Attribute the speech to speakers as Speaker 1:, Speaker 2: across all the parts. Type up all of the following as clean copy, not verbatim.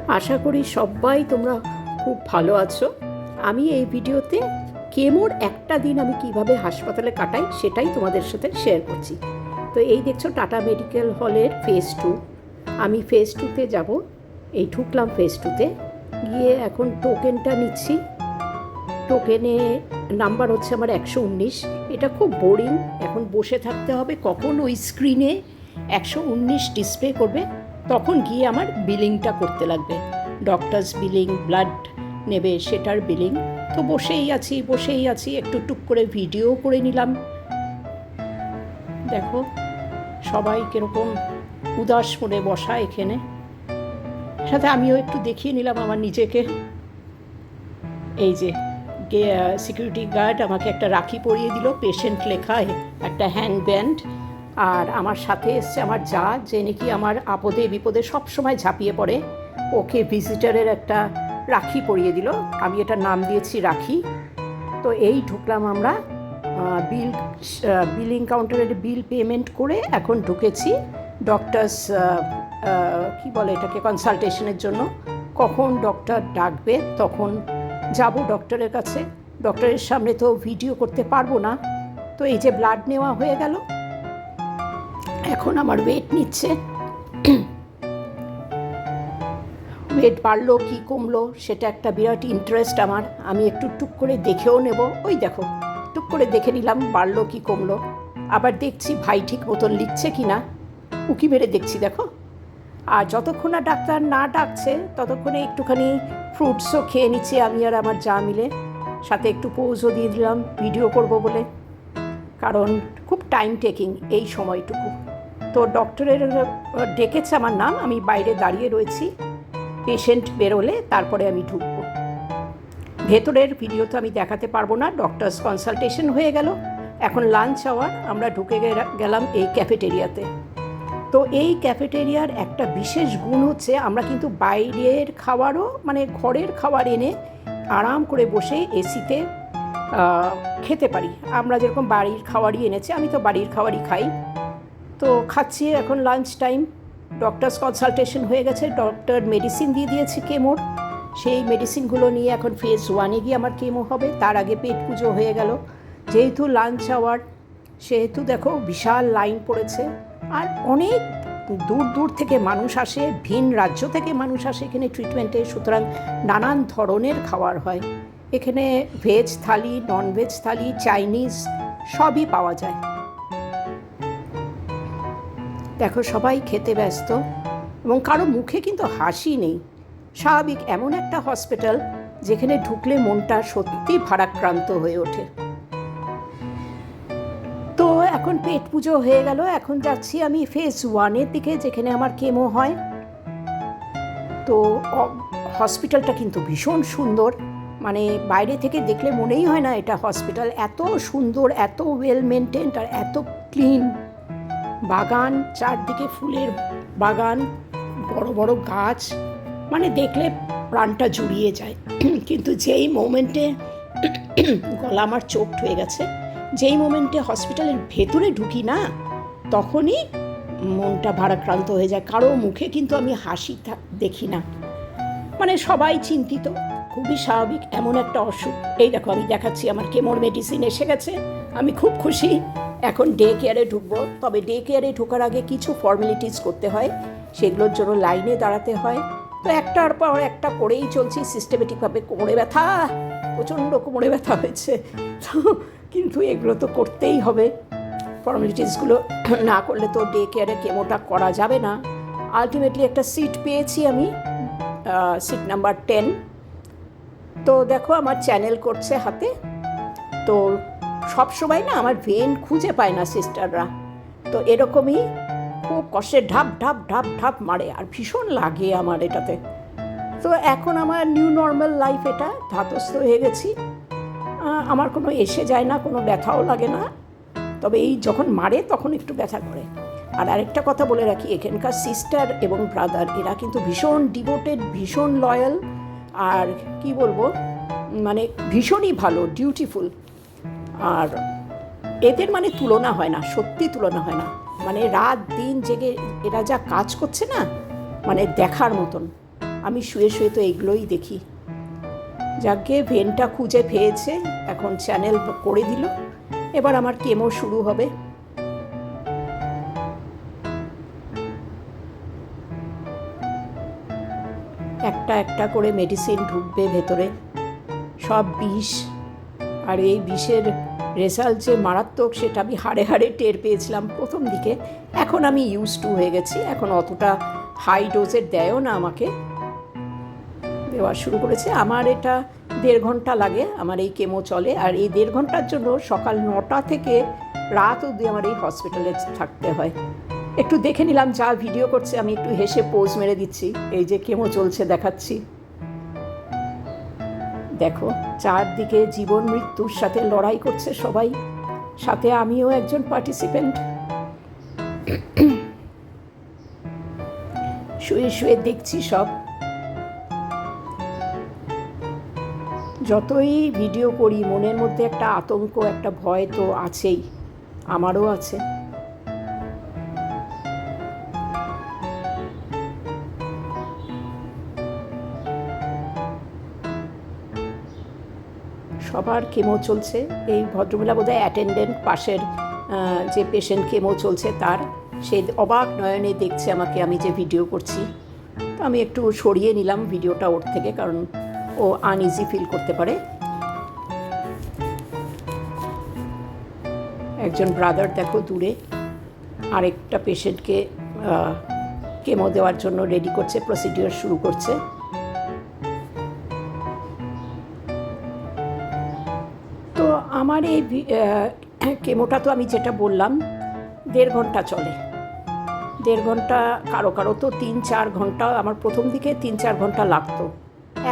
Speaker 1: আশা করি সবাই তোমরা খুব ভালো আছো। আমি এই ভিডিওতে কেমোর একটা দিন আমি কিভাবে হাসপাতালে কাটাই সেটাই তোমাদের সাথে শেয়ার করছি। তো এই দেখছো টাটা মেডিকেল হলের ফেজ 2। আমি ফেজ 2তে যাব। এই ঢুকলাম ফেজ 2তে, গিয়ে এখন টোকেনটা নিচ্ছি। টোকেনে নাম্বার হচ্ছে আমার 119। এটা খুব বোরিং, এখন বসে থাকতে হবে। কখন ওই স্ক্রিনে 119 ডিসপ্লে করবে তখন গিয়ে আমার বিলিংটা করতে লাগবে। ডক্টরস বিলিং, ব্লাড নেবে সেটার বিলিং। তো বসেই আছি, একটু টুক করে ভিডিও করে নিলাম। দেখো সবাই কীরকম উদাস মনে বসা এখানে, সাথে আমিও একটু দেখিয়ে নিলাম আমার নিজেকে। এই যে সিকিউরিটি গার্ড আমাকে একটা রাখি পরিয়ে দিল, পেশেন্ট লেখা একটা হ্যান্ডব্যান্ড। আর আমার সাথে এসছে আমার যে নাকি আমার আপদে বিপদে সবসময় ঝাঁপিয়ে পড়ে, ওকে ভিজিটারের একটা রাখি পরিয়ে দিল। আমি এটার নাম দিয়েছি রাখি। তো এই ঢুকলাম আমরা বিলিং কাউন্টারের বিল পেমেন্ট করে এখন ঢুকেছি ডক্টরস কি বলে এটাকে, কনসালটেশনের জন্য। কখন ডক্টর ডাকবে তখন যাব ডক্টরের কাছে। ডক্টরের সামনে তো ভিডিও করতে পারবো না। তো এই যে ব্লাড নেওয়া হয়ে গেল, এখন আমার ওয়েট নিচ্ছে। ওয়েট বাড়লো কি কমলো সেটা একটা বিরাট ইন্টারেস্ট আমার। আমি একটু টুক করে দেখেও নেব। ওই দেখো টুক করে দেখে নিলাম বাড়লো কি কমলো। আবার দেখছি ভাই ঠিক মতন লিখছে কি না, উকি মেরে দেখছি দেখো। আর যতক্ষণ না ডাক্তার না ডাকছে ততক্ষণে একটুখানি ফ্রুটসও খেয়ে নিচ্ছি আমি আর আমার মিলে। সাথে একটু পোজও দিয়ে দিলাম ভিডিও করব বলে, কারণ খুব টাইম টেকিং এই সময়টুকু। তো ডক্টরের ডেকেছে আমার নাম, আমি বাইরে দাঁড়িয়ে রয়েছি। পেশেন্ট বেরোলে তারপরে আমি ঢুকবো। ভেতরের ভিডিও তো আমি দেখাতে পারবো না। ডক্টরস কনসালটেশন হয়ে গেল, এখন লাঞ্চ আওয়ার। আমরা ঢুকে গেলাম এই ক্যাফেটেরিয়াতে। তো এই ক্যাফেটেরিয়ার একটা বিশেষ গুণ হচ্ছে আমরা কিন্তু বাইরের খাবারও, মানে ঘরের খাবার এনে আরাম করে বসে এসিতে খেতে পারি। আমরা যেরকম বাড়ির খাবারই এনেছি, আমি তো বাড়ির খাবারই খাই। তো খাচ্ছি, এখন লাঞ্চ টাইম। ডক্টরস কনসালটেশন হয়ে গেছে, ডক্টর মেডিসিন দিয়ে দিয়েছে কেমোর। সেই মেডিসিনগুলো নিয়ে এখন ফেজ 1-এ গিয়ে আমার কেমো হবে। তার আগে পেট পুজো হয়ে গেল। যেহেতু লাঞ্চ আওয়ার সেহেতু দেখো বিশাল লাইন পড়েছে। আর অনেক দূর দূর থেকে মানুষ আসে, ভিন রাজ্য থেকে মানুষ আসে এখানে ট্রিটমেন্টে। সুতরাং নানান ধরনের খাবার হয় এখানে। ভেজ থালি, ননভেজ থালি, চাইনিজ সবই পাওয়া যায়। দেখো সবাই খেতে ব্যস্ত এবং কারো মুখে কিন্তু হাসি নেই। স্বাভাবিক এমন একটা হসপিটাল যেখানে ঢুকলে মনটা সত্যি ভারাক্রান্ত হয়ে ওঠে। তো এখন পেট পুজো হয়ে গেল, এখন যাচ্ছি আমি ফেজ 1-এর দিকে যেখানে আমার কেমো হয়। তো হসপিটালটা কিন্তু ভীষণ সুন্দর, মানে বাইরে থেকে দেখলে মনেই হয় না এটা হসপিটাল। এত সুন্দর, এত ওয়েল মেনটেন্ড আর এত ক্লিন। বাগান, চারদিকে ফুলের বাগান, বড় বড় গাছ, মানে দেখলে প্রাণটা জুড়িয়ে যায়। কিন্তু যেই মোমেন্টে গলা আমার চোখড হয়ে গেছে, যেই মোমেন্টে হসপিটালের ভেতরে ঢুকি না, তখনই মনটা ভারাক্রান্ত হয়ে যায়। কারো মুখে কিন্তু আমি হাসি দেখি না, মানে সবাই চিন্তিত। খুবই স্বাভাবিক, এমন একটা অসুখ। এই দেখো আমি দেখাচ্ছি আমার কেমোর মেডিসিন এসে গেছে, আমি খুব খুশি। এখন ডে কেয়ারে ঢুকবো। তবে ডে কেয়ারে ঢোকার আগে কিছু ফর্মালিটিস করতে হয়, সেগুলোর জন্য লাইনে দাঁড়াতে হয়। তো একটার পর একটা করেই চলছি সিস্টেমেটিকভাবে। কোমরে ব্যথা, প্রচণ্ড কোমরে ব্যথা হয়েছে, তো কিন্তু এগুলো তো করতেই হবে। ফর্মালিটিসগুলো না করলে তো ডে কেয়ারে কেমোটা করা যাবে না। আলটিমেটলি একটা সিট পেয়েছি আমি, সিট নাম্বার 10। তো দেখো আমার চ্যানেল করছে হাতে। তো সব সময় না আমার ভেন খুঁজে পায় না সিস্টাররা, তো এরকমই খুব কষ্টে ঢাপ ঢাপ ঢাপ ঢাপ মারে, আর ভীষণ লাগে আমার এটাতে। তো এখন আমার নিউ নর্মাল লাইফ, এটা ধাতস্থ হয়ে গেছি। আমার কোনো এসে যায় না, কোনো ব্যথাও লাগে না। তবে এই যখন মারে তখন একটু ব্যথা করে। আর আরেকটা কথা বলে রাখি, এখানকার সিস্টার এবং ব্রাদার এরা কিন্তু ভীষণ ডিভোটেড, ভীষণ লয়াল, আর কি বলবো, মানে ভীষণই ভালো, ডিউটিফুল। আর এদের মানে তুলনা হয় না, সত্যি তুলনা হয় না। মানে রাত দিন জেগে এরা যা কাজ করছে না, মানে দেখার মতন। আমি শুয়ে শুয়ে তো এইগুলোই দেখি। যাকে ভেনটা খুঁজে পেয়েছে, এখন চ্যানেল করে দিল, এবার আমার কেমো শুরু হবে। একটা একটা করে মেডিসিন ঢুকবে ভেতরে, সব বিষ। আর এই বিষের রেজাল্ট যে মারাত্মক সেটা আমি হাড়ে হাড়ে টের পেয়েছিলাম প্রথম দিকে। এখন আমি ইউজ টু হয়ে গেছি, এখন অতটা হাই ডোজের দেয়ও না আমাকে, দেওয়া শুরু করেছে। আমার এটা 1.5 ঘন্টা লাগে আমার এই কেমো চলে, আর এই 1.5 ঘন্টার জন্য সকাল 9টা থেকে রাত অবধি আমার এই হসপিটালে থাকতে হয়। একটু দেখে নিলাম যা ভিডিও করছে, আমি একটু হেসে পোজ মেরে দিচ্ছি। এই যে কেমো চলছে দেখাচ্ছি, দেখো চারদিকে জীবন মৃত্যুর সাথে লড়াই করছে সবাই, সাথে আমিও একজন পার্টিসিপেন্ট। শুয়ে শুয়ে দেখছি সব। যতই ভিডিও করি মনের মধ্যে একটা আতঙ্ক, একটা ভয় তো আছেই, আমারও আছে। সবার কেমো চলছে। এই ভদ্রমহিলা বোধহয় অ্যাটেন্ডেন্ট, পাশের যে পেশেন্ট কেমো চলছে তার, সে অবাক নয়নে দেখছে আমাকে, আমি যে ভিডিও করছি। তো আমি একটু সরিয়ে নিলাম ভিডিওটা ওর থেকে, কারণ ও আনইজি ফিল করতে পারে। একজন ব্রাদার দেখো দূরে আরেকটা পেশেন্টকে কেমো দেওয়ার জন্য রেডি করছে, প্রসিডিওর শুরু করছে। তো আমার এই কেমোটা তো আমি যেটা বললাম 1.5 ঘন্টা চলে। 1.5 ঘন্টা, কারো কারো তো 3-4 ঘন্টা, আমার প্রথম দিকে 3-4 ঘন্টা লাগতো,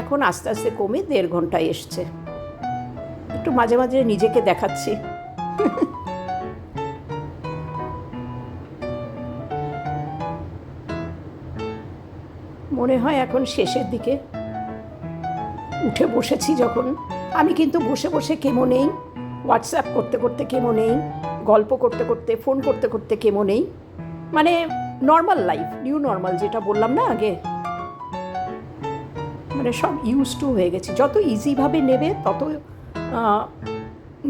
Speaker 1: এখন আস্তে আস্তে কমে 1.5 ঘন্টায় এসছে। একটু মাঝে মাঝে নিজেকে দেখাচ্ছি। মনে হয় এখন শেষের দিকে। উঠে বসেছি যখন, আমি কিন্তু বসে বসে কেমো নেই, হোয়াটসঅ্যাপ করতে করতে কেমো নেই, গল্প করতে করতে, ফোন করতে করতে কেমো নেই, মানে নর্মাল লাইফ, নিউ নর্মাল যেটা বললাম না আগে, মানে সব ইউজ টু হয়ে গেছি। যত ইজিভাবে নেবে তত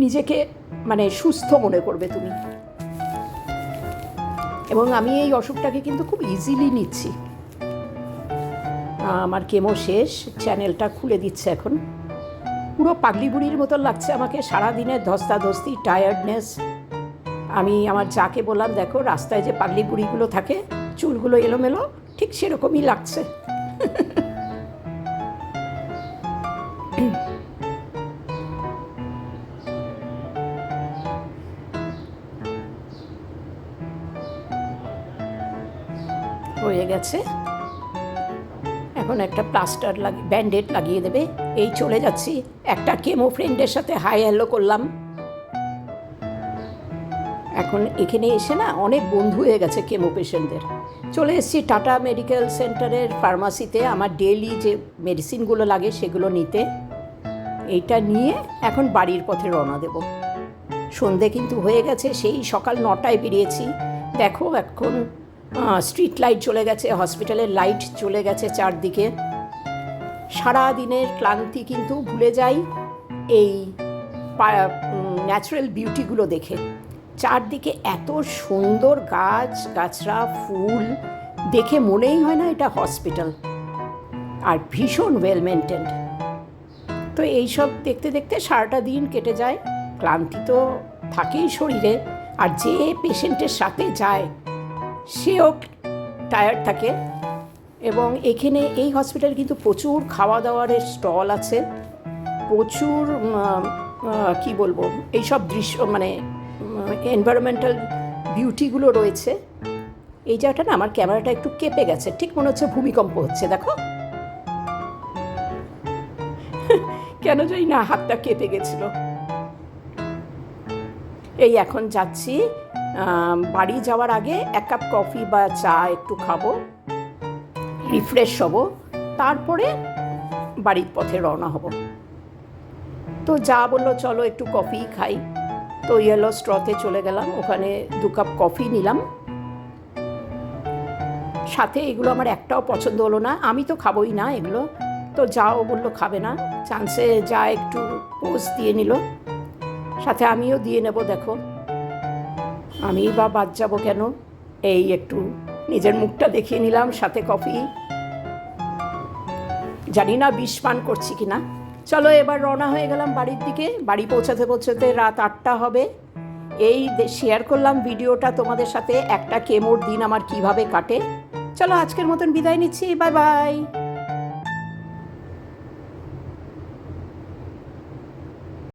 Speaker 1: নিজেকে মানে সুস্থ মনে করবে তুমি। এবং আমি এই অসুখটাকে কিন্তু খুব ইজিলি নিচ্ছি। আমার কেমো শেষ, চ্যানেলটা খুলে দিচ্ছে এখন। পুরো পাগলি বুড়ির মতো লাগছে আমাকে, সারাদিনের ধস্তাধস্তি, টায়ার্ডনেস। আমি আমার যাকে বললাম, দেখো রাস্তায় যে পাগলি বুড়িগুলো থাকে, চুলগুলো এলোমেলো, ঠিক সেরকমই লাগছে। হয়ে গেছে, এখন একটা প্লাস্টার ব্যান্ডেড লাগিয়ে দেবে। এই চলে যাচ্ছি, একটা কেমো ফ্রেন্ডের সাথে হাই হ্যালো করলাম। এখন এখানে এসে না অনেক বন্ধু হয়ে গেছে কেমো পেশেন্টদের। চলে এসেছি টাটা মেডিকেল সেন্টারের ফার্মাসিতে আমার ডেইলি যে মেডিসিনগুলো লাগে সেগুলো নিতে। এইটা নিয়ে এখন বাড়ির পথে রওনা দেব। সন্ধে কিন্তু হয়ে গেছে, সেই সকাল 9টায় বেরিয়েছি। দেখো এখন স্ট্রিট লাইট চলে গেছে, হসপিটালের লাইট চলে গেছে চারদিকে। সারা দিনের ক্লান্তি কিন্তু ভুলে যাই এই ন্যাচারাল বিউটিগুলো দেখে। চারদিকে এত সুন্দর গাছ গাছরা, ফুল, দেখে মনেই হয় না এটা হসপিটাল, আর ভীষণ ওয়েল মেনটেন্ড। তো এইসব দেখতে দেখতে সারাটা দিন কেটে যায়। ক্লান্তি তো থাকেই শরীরে, আর যে পেশেন্টের সাথে যায় সেও টায়ার্ড থাকে। এবং এখানে এই হসপিটালে কিন্তু প্রচুর খাওয়া দাওয়ার স্টল আছে, প্রচুর কি বলবো, এইসব দৃশ্য মানে এনভায়রনমেন্টাল বিউটিগুলো রয়েছে। এই জায়গাটা না আমার ক্যামেরাটা একটু কেঁপে গেছে, ঠিক মনে হচ্ছে ভূমিকম্প হচ্ছে। দেখো কেন জানি না হাতটা কেঁপে গেছিল। এই এখন যাচ্ছি, বাড়ি যাওয়ার আগে 1 কাপ কফি বা চা একটু খাবো, রিফ্রেশ হব, তারপরে বাড়ির পথে রওনা হব। তো যা বললো চলো একটু কফি খাই, তো ইয়েলো স্ট্রতে চলে গেলাম, ওখানে 2 কাপ কফি নিলাম। সাথে এগুলো আমার একটাও পছন্দ হলো না, আমি তো খাবোই না এগুলো। তো যাও বললো খাবে না, চান্সে যা একটু পোজ দিয়ে নিল, সাথে আমিও দিয়ে নেব। দেখো আমি বা বাদ যাবো কেন, এই একটু নিজের মুখটা দেখিয়ে নিলাম, সাথে কফি। জানি না বিষ পান করছি কি না। চলো এবার রওনা হয়ে গেলাম বাড়ির দিকে। বাড়ি পৌঁছাতে পৌঁছাতে রাত 8টা হবে। এই শেয়ার করলাম ভিডিওটা তোমাদের সাথে, একটা কেমোর দিন আমার কিভাবে কাটে। চলো আজকের মতন বিদায় নিচ্ছি, বাই বাই।